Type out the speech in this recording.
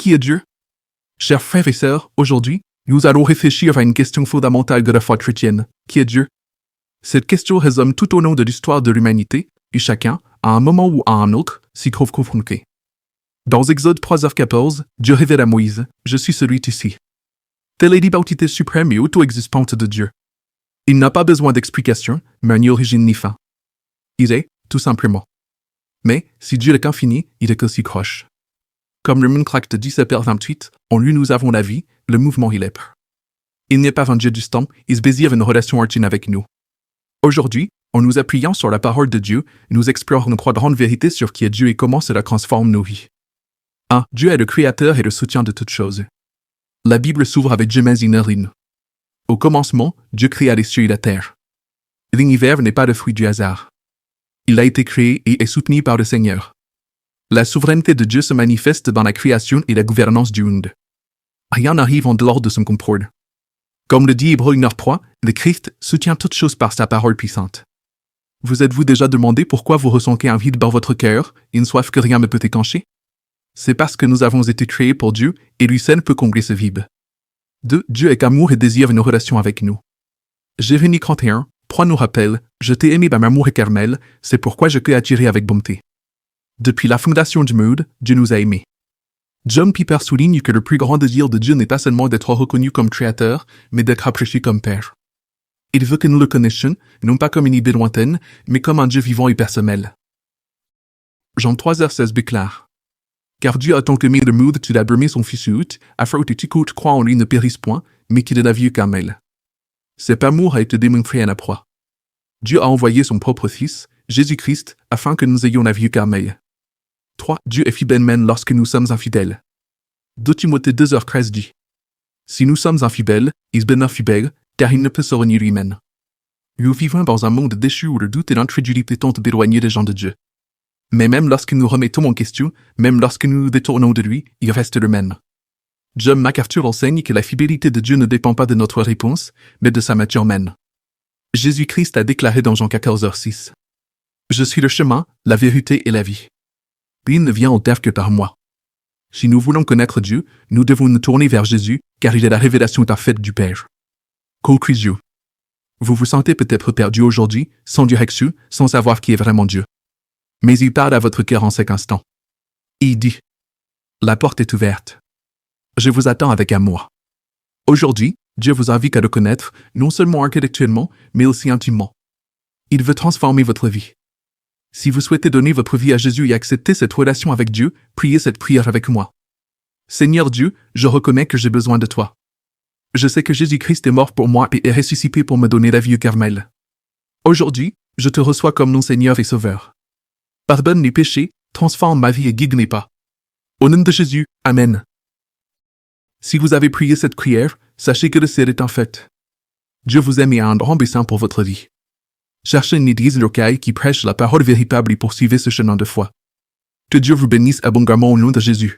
Qui est Dieu? Chers frères et sœurs, aujourd'hui, nous allons réfléchir à une question fondamentale de la foi chrétienne. Qui est Dieu? Cette question résonne tout au long de l'histoire de l'humanité, et chacun, à un moment ou à un autre, s'y trouve confronté. Dans Exode 3h14, Dieu révèle à Moïse, « Je suis celui-ci ». Telle est l'identité suprême et auto-existante de Dieu. Il n'a pas besoin d'explication, mais ni origine ni fin. Il est, tout simplement. Mais, si Dieu est infini, il est aussi proche. Comme le Munkrakt 17h28, en lui nous avons la vie, le mouvement il est. Il n'est pas un Dieu distant, il désire une relation intime avec nous. Aujourd'hui, en nous appuyant sur la parole de Dieu, nous explorons trois grandes vérités sur qui est Dieu et comment cela transforme nos vies. 1. Dieu est le créateur et le soutien de toutes choses. La Bible s'ouvre avec Genèse 1. Au commencement, Dieu créa les cieux et la terre. L'univers n'est pas le fruit du hasard. Il a été créé et est soutenu par le Seigneur. La souveraineté de Dieu se manifeste dans la création et la gouvernance du monde. Rien n'arrive en dehors de son contrôle. Comme le dit Hébreux 1:3, le Christ soutient toutes choses par sa parole puissante. Vous êtes-vous déjà demandé pourquoi vous ressentez un vide dans votre cœur, une soif que rien ne peut étancher? C'est parce que nous avons été créés pour Dieu et lui seul peut combler ce vide. 2. Dieu est amour et désire une relation avec nous. Jérémie 31:3 nous rappelle, « Je t'ai aimé d'un amour éternel, c'est pourquoi je t'ai attiré avec bonté. » Depuis la fondation du monde, Dieu nous a aimés. John Piper souligne que le plus grand désir de Dieu n'est pas seulement d'être reconnu comme créateur, mais d'être apprécié comme Père. Il veut que nous le connaissions, non pas comme une idée lointaine, mais comme un Dieu vivant et personnel. Jean 3h16 déclare, « Car Dieu a tant aimé le monde qu'il a donné son Fils unique, afin que quiconque croit en lui ne périsse point, mais qu'il ait la vie éternelle. » Cet amour a été démontré à la croix. Dieu a envoyé son propre Fils, Jésus-Christ, afin que nous ayons la vie éternelle. 3. Dieu est fidèle même lorsque nous sommes infidèles. 2 Timothée 2h13 dit, « Si nous sommes infidèles, il est infidèle, car il ne peut se renier lui-même. » Nous vivons dans un monde déchu où le doute et l'incrédulité tentent d'éloigner les gens de Dieu. Mais même lorsque nous remettons en question, même lorsque nous nous détournons de lui, il reste le même. John MacArthur enseigne que la fidélité de Dieu ne dépend pas de notre réponse, mais de sa nature même. Jésus-Christ a déclaré dans Jean 14h6, « Je suis le chemin, la vérité et la vie. Il ne vient au terre que par moi. » Si nous voulons connaître Dieu, nous devons nous tourner vers Jésus, car il est la révélation parfaite du Père. Conclusion. Vous vous sentez peut-être perdu aujourd'hui, sans direction, sans savoir qui est vraiment Dieu. Mais il parle à votre cœur en cet instant. Il dit, « La porte est ouverte. Je vous attends avec amour. » Aujourd'hui, Dieu vous invite à le connaître, non seulement intellectuellement, mais aussi intimement. Il veut transformer votre vie. Si vous souhaitez donner votre vie à Jésus et accepter cette relation avec Dieu, priez cette prière avec moi. Seigneur Dieu, je reconnais que j'ai besoin de toi. Je sais que Jésus-Christ est mort pour moi et est ressuscité pour me donner la vie éternelle. Aujourd'hui, je te reçois comme mon Seigneur et Sauveur. Pardonne mes péchés, transforme ma vie et guide mes pas. Au nom de Jésus, Amen. Si vous avez prié cette prière, sachez que le ciel est en fait. Dieu vous aime et a un grand dessein pour votre vie. Cherchez une église locale qui prêche la parole véritable et poursuivez ce chemin de foi. Que Dieu vous bénisse abondamment au nom de Jésus.